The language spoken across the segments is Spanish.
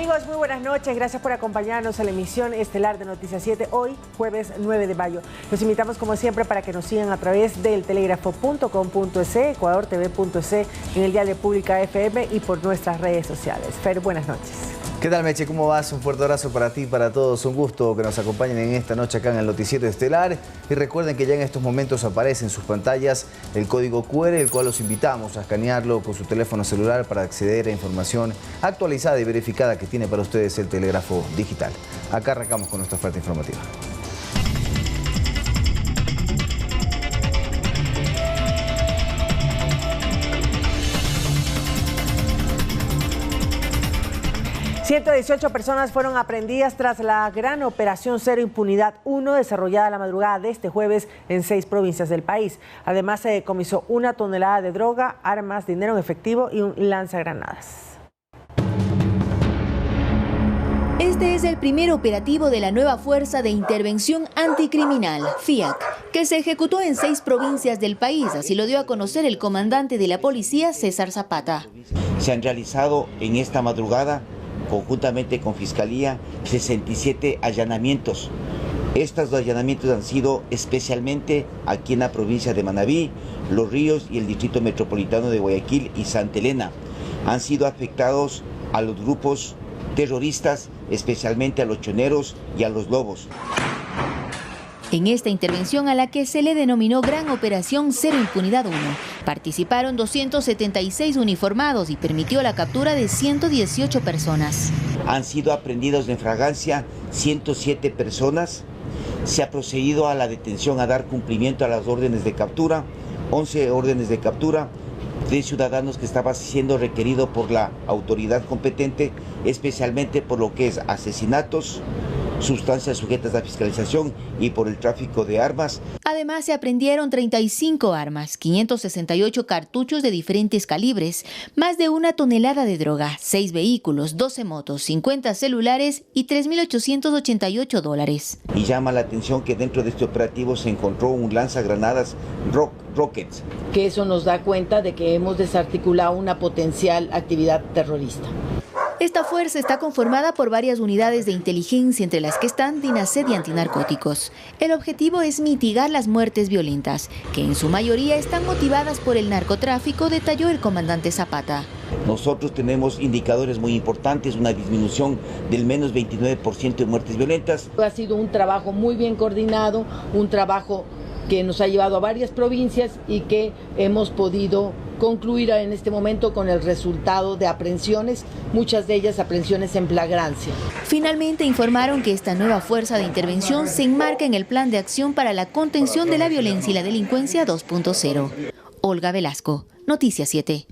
Amigos, muy buenas noches. Gracias por acompañarnos a la emisión estelar de Noticias 7, hoy, jueves 9 de mayo. Los invitamos, como siempre, para que nos sigan a través del telégrafo.com.es, ecuadortv.es, en el Diario Pública FM y por nuestras redes sociales. Fer, buenas noches. ¿Qué tal, Meche? ¿Cómo vas? Un fuerte abrazo para ti y para todos. Un gusto que nos acompañen en esta noche acá en el Noticiero Estelar. Y recuerden que ya en estos momentos aparece en sus pantallas el código QR, el cual los invitamos a escanearlo con su teléfono celular para acceder a información actualizada y verificada que tiene para ustedes el telégrafo digital. Acá arrancamos con nuestra oferta informativa. ...118 personas fueron aprehendidas tras la gran operación Cero Impunidad 1 desarrollada la madrugada de este jueves en 6 provincias del país. Además, se decomisó 1 tonelada de droga, armas, dinero en efectivo y un lanzagranadas. Este es el primer operativo de la nueva Fuerza de Intervención Anticriminal, FIAC, que se ejecutó en 6 provincias del país, así lo dio a conocer el comandante de la policía, César Zapata. Se han realizado en esta madrugada, conjuntamente con Fiscalía, 67 allanamientos. Estos allanamientos han sido especialmente aquí en la provincia de Manabí, Los Ríos y el Distrito Metropolitano de Guayaquil y Santa Elena. Han sido afectados a los grupos terroristas, especialmente a los choneros y a los lobos. En esta intervención, a la que se le denominó Gran Operación Cero Impunidad 1, participaron 276 uniformados y permitió la captura de 118 personas. Han sido aprehendidos en fragancia 107 personas. Se ha procedido a la detención, a dar cumplimiento a las órdenes de captura, 11 órdenes de captura de ciudadanos que estaba siendo requerido por la autoridad competente, especialmente por lo que es asesinatos, sustancias sujetas a fiscalización y por el tráfico de armas. Además, se aprehendieron 35 armas, 568 cartuchos de diferentes calibres, más de 1 tonelada de droga, 6 vehículos, 12 motos, 50 celulares y $3.888. Y llama la atención que dentro de este operativo se encontró un lanzagranadas Rockets. Que eso nos da cuenta de que hemos desarticulado una potencial actividad terrorista. Esta fuerza está conformada por varias unidades de inteligencia, entre las que están DINASED y antinarcóticos. El objetivo es mitigar las muertes violentas, que en su mayoría están motivadas por el narcotráfico, detalló el comandante Zapata. Nosotros tenemos indicadores muy importantes, una disminución del menos 29% de muertes violentas. Ha sido un trabajo muy bien coordinado, un trabajo que nos ha llevado a varias provincias y que hemos podido concluir en este momento con el resultado de aprehensiones, muchas de ellas aprehensiones en flagrancia. Finalmente informaron que esta nueva fuerza de intervención se enmarca en el Plan de Acción para la Contención de la Violencia y la Delincuencia 2.0. Olga Velasco, Noticias 7.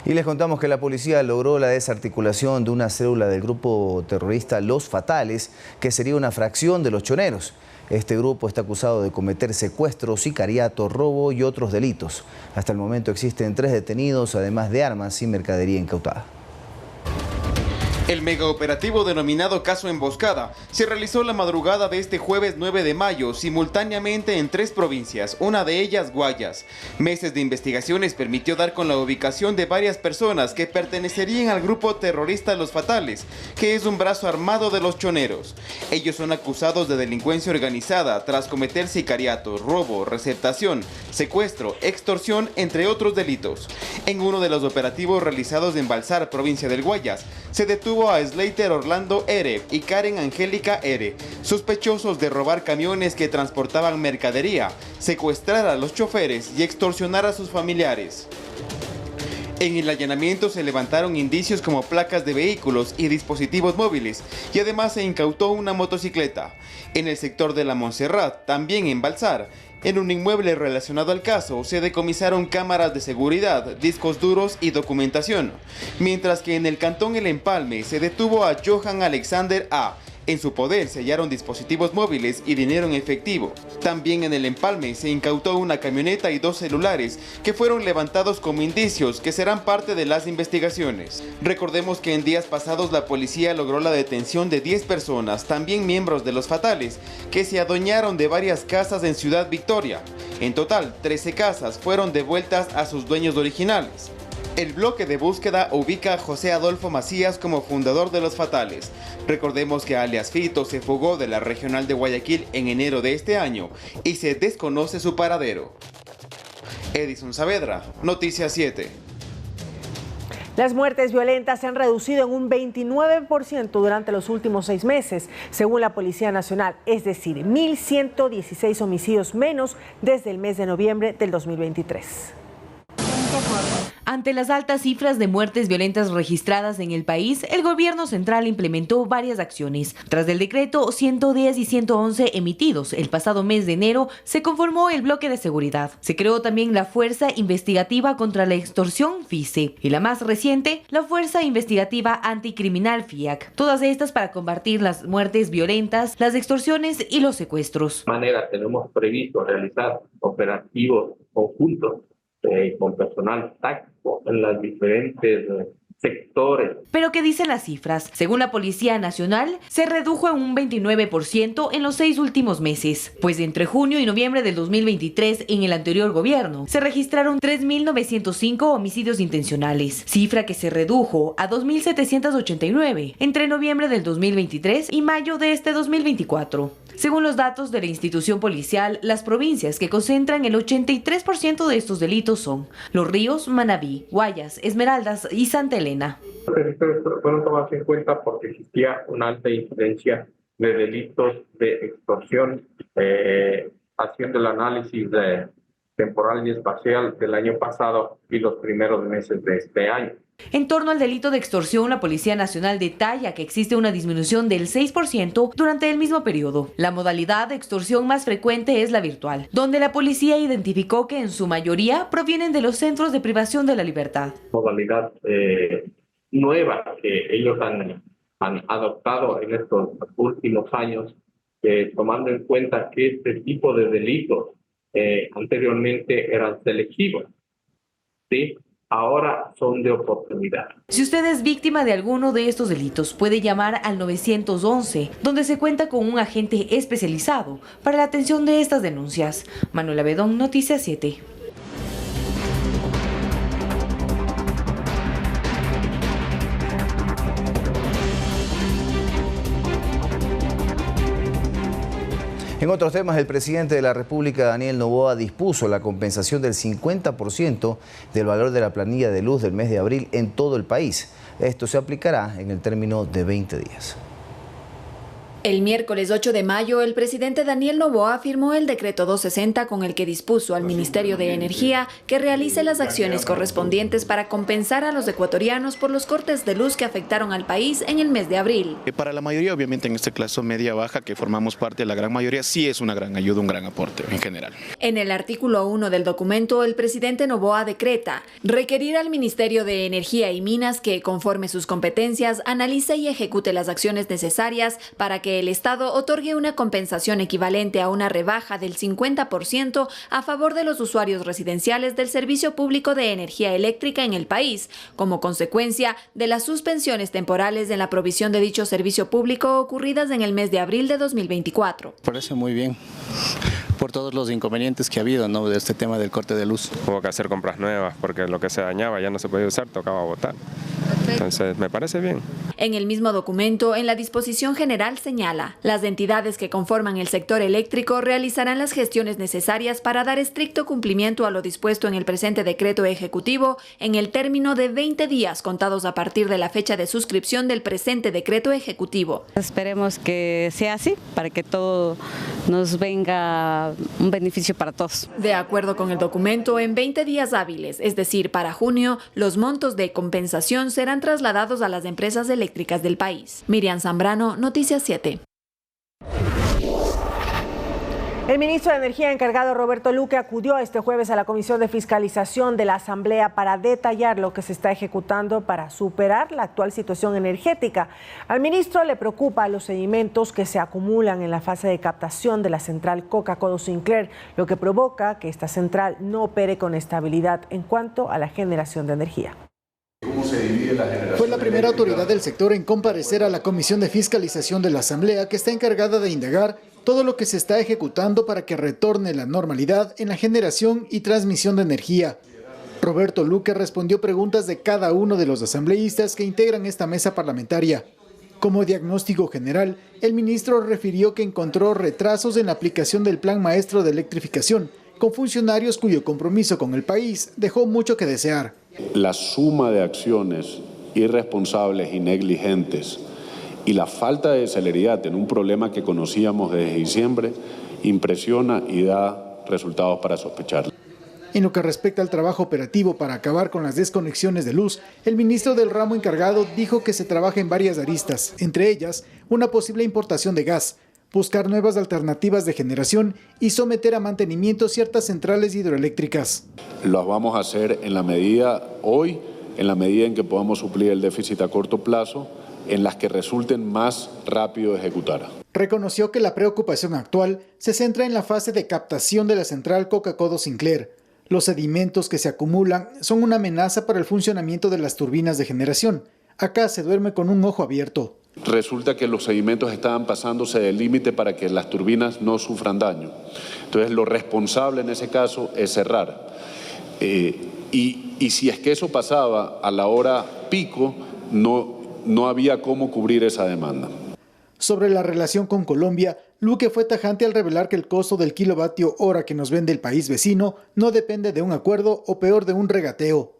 Y les contamos que la policía logró la desarticulación de una célula del grupo terrorista Los Fatales, que sería una fracción de los choneros. Este grupo está acusado de cometer secuestro, sicariato, robo y otros delitos. Hasta el momento existen 3 detenidos, además de armas y mercadería incautada. El megaoperativo denominado Caso Emboscada se realizó la madrugada de este jueves 9 de mayo, simultáneamente en 3 provincias, una de ellas Guayas. Meses de investigaciones permitió dar con la ubicación de varias personas que pertenecerían al grupo terrorista Los Fatales, que es un brazo armado de los choneros. Ellos son acusados de delincuencia organizada tras cometer sicariato, robo, receptación, secuestro, extorsión, entre otros delitos. En uno de los operativos realizados en Balsar, provincia del Guayas, se detuvo a Slater Orlando R. y Karen Angélica R., sospechosos de robar camiones que transportaban mercadería, secuestrar a los choferes y extorsionar a sus familiares. En el allanamiento se levantaron indicios como placas de vehículos y dispositivos móviles, y además se incautó una motocicleta. En el sector de la Montserrat, también en Balsar, en un inmueble relacionado al caso, se decomisaron cámaras de seguridad, discos duros y documentación, mientras que en el cantón El Empalme se detuvo a Johan Alexander A. En su poder se hallaron dispositivos móviles y dinero en efectivo. También en El Empalme se incautó una camioneta y 2 celulares que fueron levantados como indicios que serán parte de las investigaciones. Recordemos que en días pasados la policía logró la detención de 10 personas, también miembros de Los Fatales, que se adueñaron de varias casas en Ciudad Victoria. En total, 13 casas fueron devueltas a sus dueños originales. El bloque de búsqueda ubica a José Adolfo Macías como fundador de Los Fatales. Recordemos que alias Fito se fugó de la regional de Guayaquil en enero de este año y se desconoce su paradero. Edison Saavedra, Noticias 7. Las muertes violentas se han reducido en un 29% durante los últimos 6 meses, según la Policía Nacional, es decir, 1.116 homicidios menos desde el mes de noviembre del 2023. Ante las altas cifras de muertes violentas registradas en el país, el gobierno central implementó varias acciones. Tras el decreto 110 y 111 emitidos el pasado mes de enero, se conformó el bloque de seguridad. Se creó también la Fuerza Investigativa contra la Extorsión, FICE, y la más reciente, la Fuerza Investigativa Anticriminal, FIAC. Todas estas para combatir las muertes violentas, las extorsiones y los secuestros. De manera, tenemos previsto realizar operativos conjuntos con personal táctico en los diferentes sectores. Pero ¿qué dicen las cifras? Según la Policía Nacional, se redujo en un 29% en los 6 últimos meses, pues entre junio y noviembre del 2023, en el anterior gobierno, se registraron 3.905 homicidios intencionales, cifra que se redujo a 2.789 entre noviembre del 2023 y mayo de este 2024. Según los datos de la institución policial, las provincias que concentran el 83% de estos delitos son Los Ríos, Manabí, Guayas, Esmeraldas y Santa Elena. Los registros fueron tomados en cuenta porque existía una alta incidencia de delitos de extorsión, haciendo el análisis temporal y espacial del año pasado y los primeros meses de este año. En torno al delito de extorsión, la Policía Nacional detalla que existe una disminución del 6% durante el mismo periodo. La modalidad de extorsión más frecuente es la virtual, donde la policía identificó que en su mayoría provienen de los centros de privación de la libertad. Modalidad nueva que ellos han adoptado en estos últimos años, tomando en cuenta que este tipo de delitos anteriormente eran selectivos, ¿sí? Ahora son de oportunidad. Si usted es víctima de alguno de estos delitos, puede llamar al 911, donde se cuenta con un agente especializado para la atención de estas denuncias. Manuela Bedón, Noticias 7. En otros temas, el presidente de la República, Daniel Noboa, dispuso la compensación del 50% del valor de la planilla de luz del mes de abril en todo el país. Esto se aplicará en el término de 20 días. El miércoles 8 de mayo, el presidente Daniel Noboa firmó el decreto 260 con el que dispuso al Ministerio de Energía que realice las acciones correspondientes para compensar a los ecuatorianos por los cortes de luz que afectaron al país en el mes de abril. Para la mayoría, obviamente en este caso media-baja, que formamos parte de la gran mayoría, sí es una gran ayuda, un gran aporte en general. En el artículo 1 del documento, el presidente Noboa decreta requerir al Ministerio de Energía y Minas que, conforme sus competencias, analice y ejecute las acciones necesarias para que el Estado otorgue una compensación equivalente a una rebaja del 50% a favor de los usuarios residenciales del servicio público de energía eléctrica en el país, como consecuencia de las suspensiones temporales en la provisión de dicho servicio público ocurridas en el mes de abril de 2024. Parece muy bien, por todos los inconvenientes que ha habido, ¿no?, de este tema del corte de luz. Hubo que hacer compras nuevas porque lo que se dañaba ya no se podía usar, tocaba botar. Entonces, me parece bien. En el mismo documento, en la disposición general señala, las entidades que conforman el sector eléctrico realizarán las gestiones necesarias para dar estricto cumplimiento a lo dispuesto en el presente decreto ejecutivo en el término de 20 días contados a partir de la fecha de suscripción del presente decreto ejecutivo. Esperemos que sea así, para que todo nos venga un beneficio para todos. De acuerdo con el documento, en 20 días hábiles, es decir, para junio, los montos de compensación serán trasladados a las empresas eléctricas del país. Miriam Zambrano, Noticias 7. El ministro de Energía encargado, Roberto Luque, acudió este jueves a la Comisión de Fiscalización de la Asamblea para detallar lo que se está ejecutando para superar la actual situación energética. Al ministro le preocupa los sedimentos que se acumulan en la fase de captación de la central Coca-Cola Sinclair, lo que provoca que esta central no opere con estabilidad en cuanto a la generación de energía. Fue la primera autoridad del sector en comparecer a la Comisión de Fiscalización de la Asamblea, que está encargada de indagar todo lo que se está ejecutando para que retorne la normalidad en la generación y transmisión de energía. Roberto Luque respondió preguntas de cada uno de los asambleístas que integran esta mesa parlamentaria. Como diagnóstico general, el ministro refirió que encontró retrasos en la aplicación del Plan Maestro de Electrificación, con funcionarios cuyo compromiso con el país dejó mucho que desear. La suma de acciones irresponsables y negligentes y la falta de celeridad en un problema que conocíamos desde diciembre impresiona y da resultados para sospechar. En lo que respecta al trabajo operativo para acabar con las desconexiones de luz, el ministro del ramo encargado dijo que se trabaja en varias aristas, entre ellas una posible importación de gas, buscar nuevas alternativas de generación y someter a mantenimiento ciertas centrales hidroeléctricas. Lo vamos a hacer en la medida en que podamos suplir el déficit a corto plazo, en las que resulten más rápido de ejecutar. Reconoció que la preocupación actual se centra en la fase de captación de la central Coca-Cola Sinclair. Los sedimentos que se acumulan son una amenaza para el funcionamiento de las turbinas de generación. Acá se duerme con un ojo abierto. Resulta que los sedimentos estaban pasándose del límite para que las turbinas no sufran daño. Entonces lo responsable en ese caso es cerrar. Y si es que eso pasaba a la hora pico, no había cómo cubrir esa demanda. Sobre la relación con Colombia, Luque fue tajante al revelar que el costo del kilovatio hora que nos vende el país vecino no depende de un acuerdo o peor de un regateo.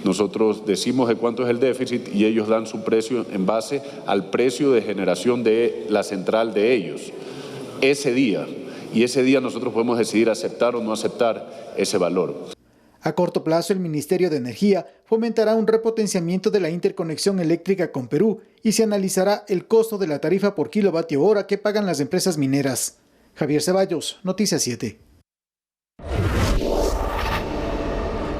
Nosotros decimos de cuánto es el déficit y ellos dan su precio en base al precio de generación de la central de ellos. Ese día nosotros podemos decidir aceptar o no aceptar ese valor. A corto plazo, el Ministerio de Energía fomentará un repotenciamiento de la interconexión eléctrica con Perú y se analizará el costo de la tarifa por kilovatio hora que pagan las empresas mineras. Javier Ceballos, Noticias 7.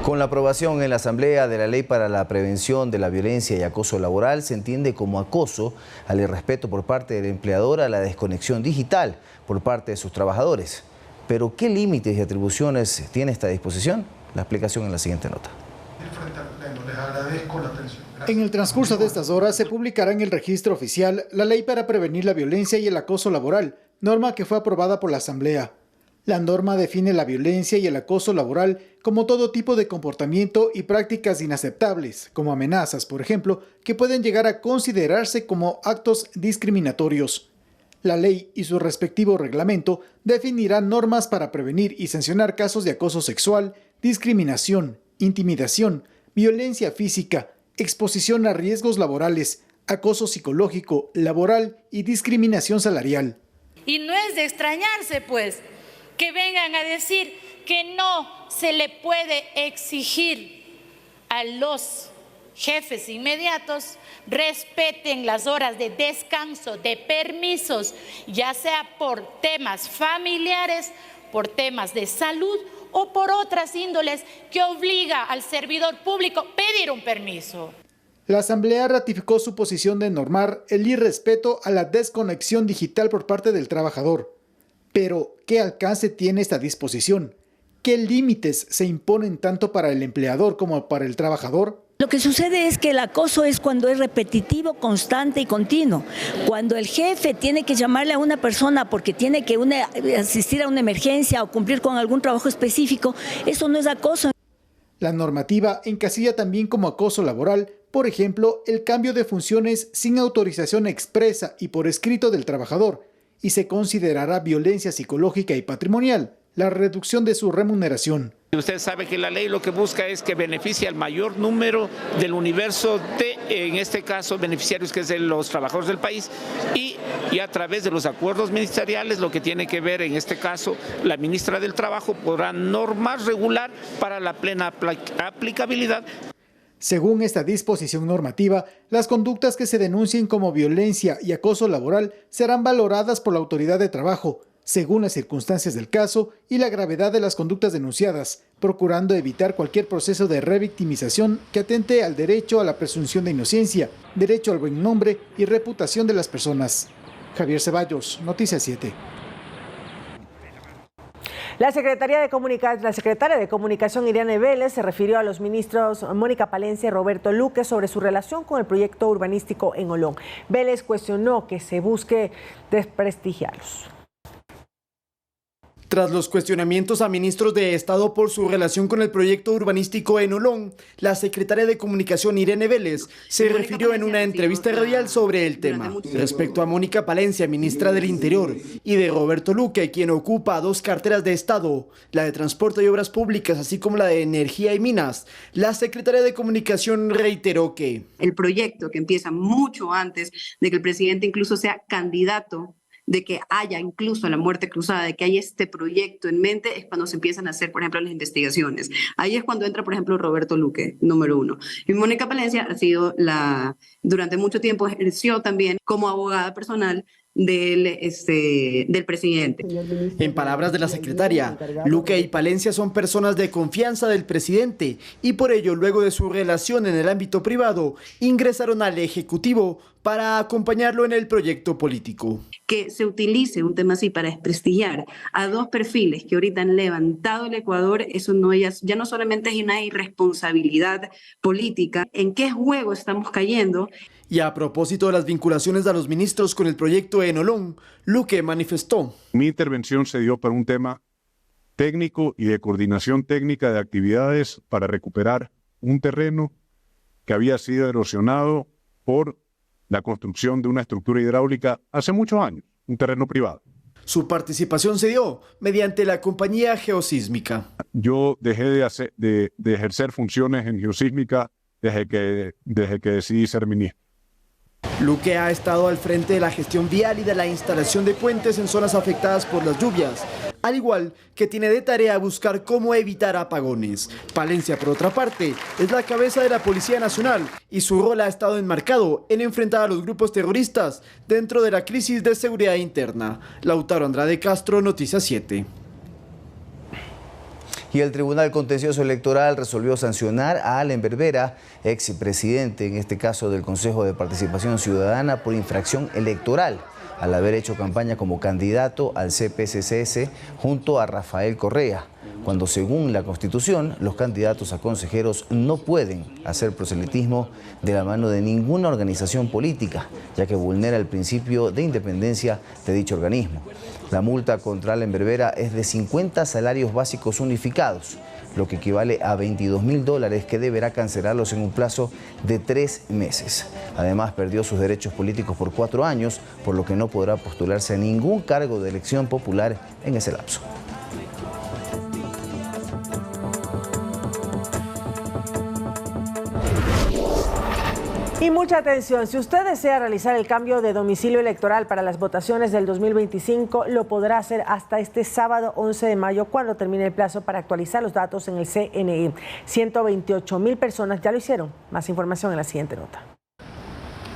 Con la aprobación en la Asamblea de la Ley para la Prevención de la Violencia y Acoso Laboral, se entiende como acoso al irrespeto por parte del empleador a la desconexión digital por parte de sus trabajadores. Pero, ¿qué límites y atribuciones tiene esta disposición? La explicación en la siguiente nota. En el transcurso de estas horas se publicará en el registro oficial la Ley para prevenir la violencia y el acoso laboral, norma que fue aprobada por la Asamblea. La norma define la violencia y el acoso laboral como todo tipo de comportamiento y prácticas inaceptables, como amenazas, por ejemplo, que pueden llegar a considerarse como actos discriminatorios. La ley y su respectivo reglamento definirán normas para prevenir y sancionar casos de acoso sexual, discriminación, intimidación, violencia física, exposición a riesgos laborales, acoso psicológico, laboral y discriminación salarial. Y no es de extrañarse, pues, que vengan a decir que no se le puede exigir a los jefes inmediatos respeten las horas de descanso, de permisos, ya sea por temas familiares, por temas de salud o por otras índoles que obliga al servidor público a pedir un permiso. La Asamblea ratificó su posición de normar el irrespeto a la desconexión digital por parte del trabajador. Pero, ¿qué alcance tiene esta disposición? ¿Qué límites se imponen tanto para el empleador como para el trabajador? Lo que sucede es que el acoso es cuando es repetitivo, constante y continuo. Cuando el jefe tiene que llamarle a una persona porque tiene que asistir a una emergencia o cumplir con algún trabajo específico, eso no es acoso. La normativa encasilla también como acoso laboral, por ejemplo, el cambio de funciones sin autorización expresa y por escrito del trabajador, y se considerará violencia psicológica y patrimonial, la reducción de su remuneración. Usted sabe que la ley lo que busca es que beneficie al mayor número del universo de, en este caso, beneficiarios que es de los trabajadores del país y a través de los acuerdos ministeriales, lo que tiene que ver en este caso, la ministra del Trabajo podrá normar, regular para la plena aplicabilidad. Según esta disposición normativa, las conductas que se denuncien como violencia y acoso laboral serán valoradas por la autoridad de trabajo, según las circunstancias del caso y la gravedad de las conductas denunciadas, procurando evitar cualquier proceso de revictimización que atente al derecho a la presunción de inocencia, derecho al buen nombre y reputación de las personas. Javier Ceballos, Noticias 7. La secretaria de Comunicación, Irene Vélez, se refirió a los ministros Mónica Palencia y Roberto Luque sobre su relación con el proyecto urbanístico en Olón. Vélez cuestionó que se busque desprestigiarlos. Tras los cuestionamientos a ministros de Estado por su relación con el proyecto urbanístico en Olón, la secretaria de Comunicación Irene Vélez se refirió en una entrevista radial sobre el tema. Respecto a Mónica Palencia, ministra del Interior, y de Roberto Luque, quien ocupa 2 carteras de Estado, la de Transporte y Obras Públicas, así como la de Energía y Minas, la secretaria de Comunicación reiteró que el proyecto, que empieza mucho antes de que el presidente incluso sea candidato, de que haya incluso la muerte cruzada, de que hay este proyecto en mente, es cuando se empiezan a hacer, por ejemplo, las investigaciones. Ahí es cuando entra, por ejemplo, Roberto Luque, número 1. Y Mónica Palencia ha sido durante mucho tiempo ejerció también como abogada personal del presidente. En palabras de la secretaria, Luque y Palencia son personas de confianza del presidente y por ello, luego de su relación en el ámbito privado, ingresaron al Ejecutivo para acompañarlo en el proyecto político. Que se utilice un tema así para desprestigiar a 2 perfiles que ahorita han levantado el Ecuador, eso ya no solamente es una irresponsabilidad política. ¿En qué juego estamos cayendo? Y a propósito de las vinculaciones de los ministros con el proyecto en Olón, Luque manifestó: mi intervención se dio por un tema técnico y de coordinación técnica de actividades para recuperar un terreno que había sido erosionado por la construcción de una estructura hidráulica hace muchos años, un terreno privado. Su participación se dio mediante la compañía geosísmica. Yo dejé de ejercer funciones en geosísmica desde que decidí ser ministro. Luque ha estado al frente de la gestión vial y de la instalación de puentes en zonas afectadas por las lluvias, al igual que tiene de tarea buscar cómo evitar apagones. Palencia, por otra parte, es la cabeza de la Policía Nacional y su rol ha estado enmarcado en enfrentar a los grupos terroristas dentro de la crisis de seguridad interna. Lautaro Andrade Castro, Noticias 7. Y el Tribunal Contencioso Electoral resolvió sancionar a Allen Berbera, expresidente, en este caso del Consejo de Participación Ciudadana, por infracción electoral, al haber hecho campaña como candidato al CPCCS junto a Rafael Correa, cuando según la Constitución los candidatos a consejeros no pueden hacer proselitismo de la mano de ninguna organización política, ya que vulnera el principio de independencia de dicho organismo. La multa contra Allen Berbera es de 50 salarios básicos unificados, lo que equivale a $22.000 que deberá cancelarlos en un plazo de 3 meses. Además, perdió sus derechos políticos por 4 años, por lo que no podrá postularse a ningún cargo de elección popular en ese lapso. Y mucha atención, si usted desea realizar el cambio de domicilio electoral para las votaciones del 2025, lo podrá hacer hasta este sábado 11 de mayo, cuando termine el plazo para actualizar los datos en el CNE. 128.000 personas ya lo hicieron. Más información en la siguiente nota.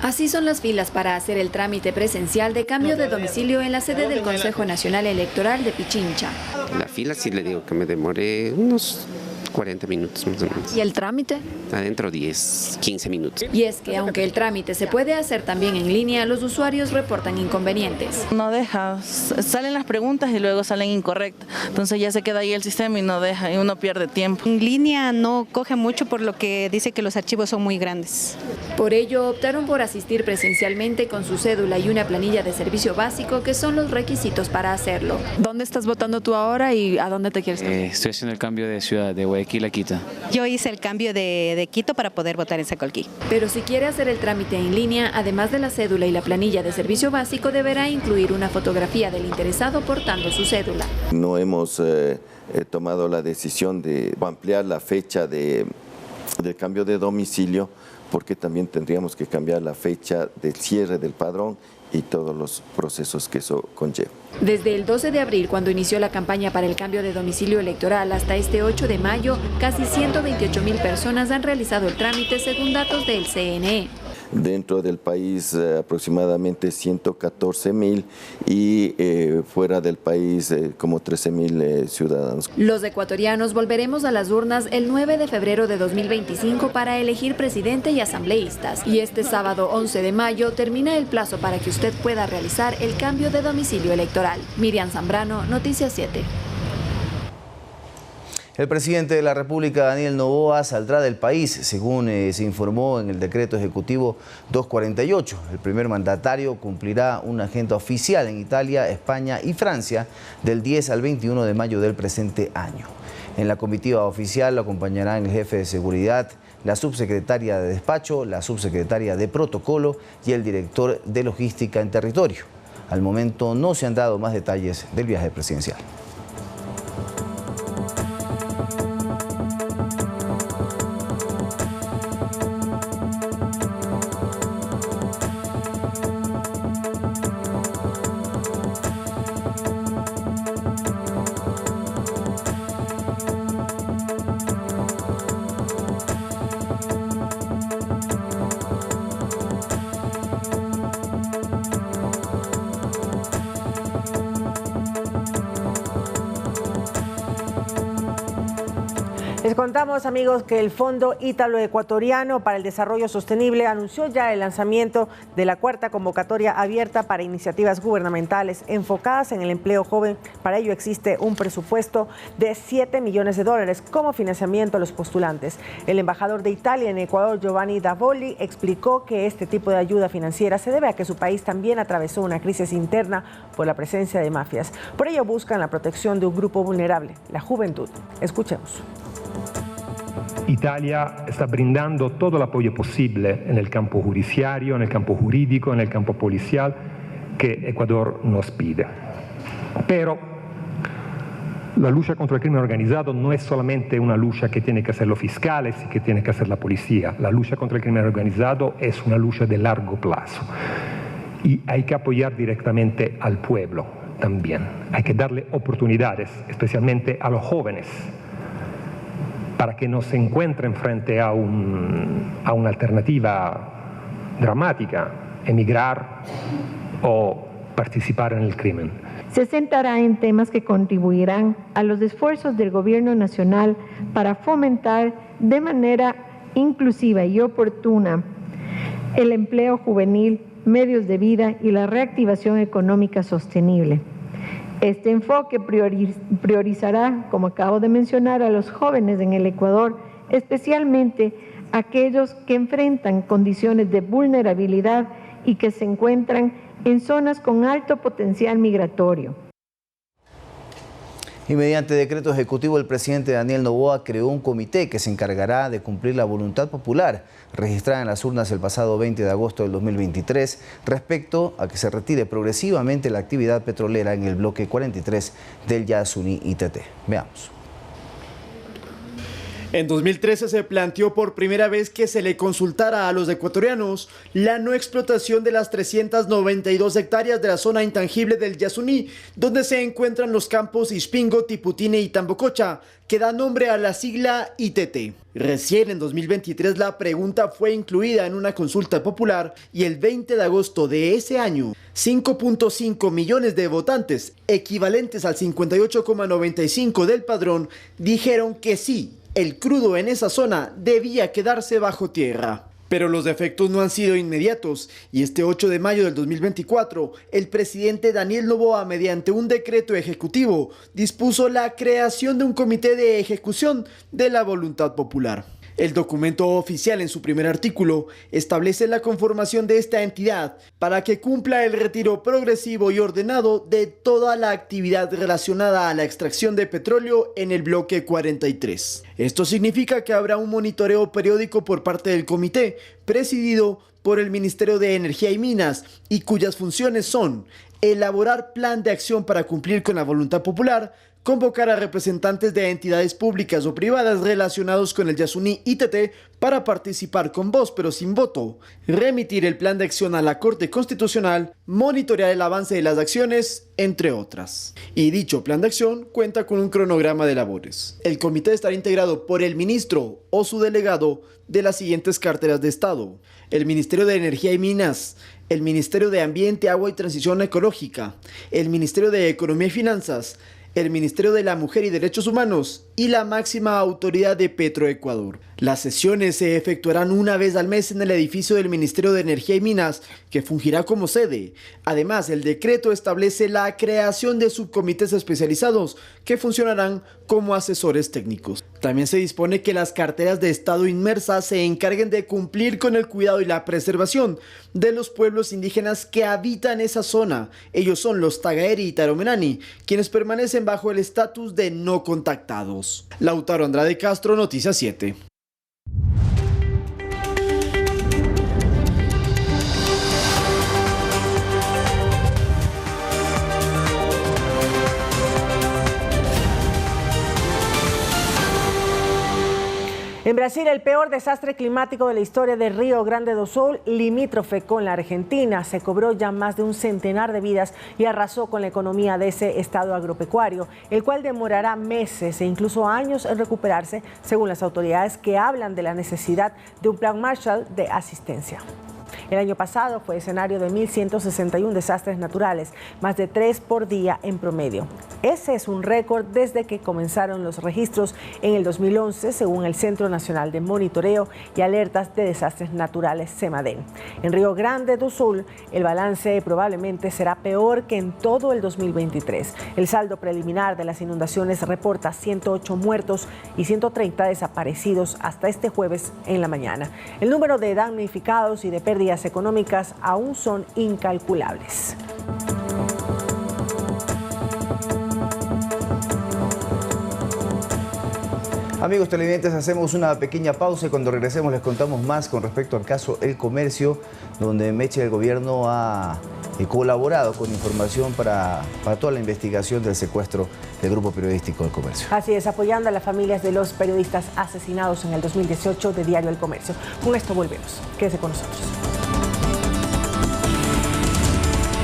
Así son las filas para hacer el trámite presencial de cambio de domicilio en la sede del Consejo Nacional Electoral de Pichincha. La fila sí le digo que me demoré unos 40 minutos más o menos. ¿Y el trámite? Adentro 10, 15 minutos. Y es que aunque el trámite se puede hacer también en línea, los usuarios reportan inconvenientes. No deja, salen las preguntas y luego salen incorrectas. Entonces ya se queda ahí el sistema y no deja, y uno pierde tiempo. En línea no coge mucho, por lo que dice que los archivos son muy grandes. Por ello optaron por asistir presencialmente con su cédula y una planilla de servicio básico, que son los requisitos para hacerlo. ¿Dónde estás votando tú ahora y a dónde te quieres cambiar? Estoy haciendo el cambio de ciudad, de Guayaquil a Quito. Yo hice el cambio de Quito para poder votar en Sacolquí. Pero si quiere hacer el trámite en línea, además de la cédula y la planilla de servicio básico, deberá incluir una fotografía del interesado portando su cédula. No hemos tomado la decisión de ampliar la fecha del cambio de domicilio, porque también tendríamos que cambiar la fecha del cierre del padrón y todos los procesos que eso conlleva. Desde el 12 de abril, cuando inició la campaña para el cambio de domicilio electoral, hasta este 8 de mayo, casi 128.000 personas han realizado el trámite según datos del CNE. Dentro del país aproximadamente 114.000 y fuera del país como 13.000 ciudadanos. Los ecuatorianos volveremos a las urnas el 9 de febrero de 2025 para elegir presidente y asambleístas. Y este sábado 11 de mayo termina el plazo para que usted pueda realizar el cambio de domicilio electoral. Miriam Zambrano, Noticias 7. El presidente de la República, Daniel Noboa, saldrá del país, según se informó en el decreto ejecutivo 248. El primer mandatario cumplirá una agenda oficial en Italia, España y Francia del 10 al 21 de mayo del presente año. En la comitiva oficial lo acompañarán el jefe de seguridad, la subsecretaria de despacho, la subsecretaria de protocolo y el director de logística en territorio. Al momento no se han dado más detalles del viaje presidencial. Les contamos, amigos, que el Fondo Ítalo-Ecuatoriano para el Desarrollo Sostenible anunció ya el lanzamiento de la cuarta convocatoria abierta para iniciativas gubernamentales enfocadas en el empleo joven. Para ello existe un presupuesto de $7 millones como financiamiento a los postulantes. El embajador de Italia en Ecuador, Giovanni Davoli, explicó que este tipo de ayuda financiera se debe a que su país también atravesó una crisis interna por la presencia de mafias. Por ello buscan la protección de un grupo vulnerable, la juventud. Escuchemos. Italia está brindando todo el apoyo posible en el campo judiciario, en el campo jurídico, en el campo policial que Ecuador nos pide. Pero la lucha contra el crimen organizado no es solamente una lucha que tiene que hacer los fiscales y que tiene que hacer la policía. La lucha contra el crimen organizado es una lucha de largo plazo y hay que apoyar directamente al pueblo también. Hay que darle oportunidades, especialmente a los jóvenes, para que no se encuentren frente a una alternativa dramática, emigrar o participar en el crimen. Se centrará en temas que contribuirán a los esfuerzos del Gobierno Nacional para fomentar de manera inclusiva y oportuna el empleo juvenil, medios de vida y la reactivación económica sostenible. Este enfoque priorizará, como acabo de mencionar, a los jóvenes en el Ecuador, especialmente aquellos que enfrentan condiciones de vulnerabilidad y que se encuentran en zonas con alto potencial migratorio. Y mediante decreto ejecutivo, el presidente Daniel Noboa creó un comité que se encargará de cumplir la voluntad popular registrada en las urnas el pasado 20 de agosto del 2023 respecto a que se retire progresivamente la actividad petrolera en el bloque 43 del Yasuní ITT. Veamos. En 2013 se planteó por primera vez que se le consultara a los ecuatorianos la no explotación de las 392 hectáreas de la zona intangible del Yasuní, donde se encuentran los campos Ispingo, Tiputine y Tambococha, que da nombre a la sigla ITT. Recién en 2023 la pregunta fue incluida en una consulta popular y el 20 de agosto de ese año, 5.5 millones de votantes, equivalentes al 58,95% del padrón, dijeron que sí. El crudo en esa zona debía quedarse bajo tierra. Pero los efectos no han sido inmediatos y este 8 de mayo del 2024, el presidente Daniel Noboa, mediante un decreto ejecutivo, dispuso la creación de un comité de ejecución de la voluntad popular. El documento oficial en su primer artículo establece la conformación de esta entidad para que cumpla el retiro progresivo y ordenado de toda la actividad relacionada a la extracción de petróleo en el bloque 43. Esto significa que habrá un monitoreo periódico por parte del comité, presidido por el Ministerio de Energía y Minas, y cuyas funciones son elaborar plan de acción para cumplir con la voluntad popular, convocar a representantes de entidades públicas o privadas relacionados con el Yasuní ITT para participar con voz pero sin voto, remitir el plan de acción a la Corte Constitucional, monitorear el avance de las acciones, entre otras. Y dicho plan de acción cuenta con un cronograma de labores. El comité estará integrado por el ministro o su delegado de las siguientes carteras de Estado: el Ministerio de Energía y Minas, el Ministerio de Ambiente, Agua y Transición Ecológica, el Ministerio de Economía y Finanzas, el Ministerio de la Mujer y Derechos Humanos y la máxima autoridad de Petroecuador. Las sesiones se efectuarán una vez al mes en el edificio del Ministerio de Energía y Minas, que fungirá como sede. Además, el decreto establece la creación de subcomités especializados que funcionarán como asesores técnicos. También se dispone que las carteras de Estado inmersas se encarguen de cumplir con el cuidado y la preservación de los pueblos indígenas que habitan esa zona. Ellos son los Tagaeri y Taromenani, quienes permanecen bajo el estatus de no contactados. Lautaro Andrade Castro, Noticias 7. En Brasil, el peor desastre climático de la historia de Río Grande do Sul, limítrofe con la Argentina, se cobró ya más de un centenar de vidas y arrasó con la economía de ese estado agropecuario, el cual demorará meses e incluso años en recuperarse, según las autoridades que hablan de la necesidad de un plan Marshall de asistencia. El año pasado fue escenario de 1.161 desastres naturales, más de 3 por día en promedio. Ese es un récord desde que comenzaron los registros en el 2011, según el Centro Nacional de Monitoreo y Alertas de Desastres Naturales, CEMADEN. En Río Grande do Sul, el balance probablemente será peor que en todo el 2023. El saldo preliminar de las inundaciones reporta 108 muertos y 130 desaparecidos hasta este jueves en la mañana. El número de damnificados y de pérdidas económicas aún son incalculables. Amigos televidentes, hacemos una pequeña pausa y cuando regresemos les contamos más con respecto al caso El Comercio, donde Meche del gobierno ha colaborado con información para toda la investigación del secuestro del grupo periodístico El Comercio. Así es, apoyando a las familias de los periodistas asesinados en el 2018 de Diario El Comercio. Con esto volvemos. Quédese con nosotros.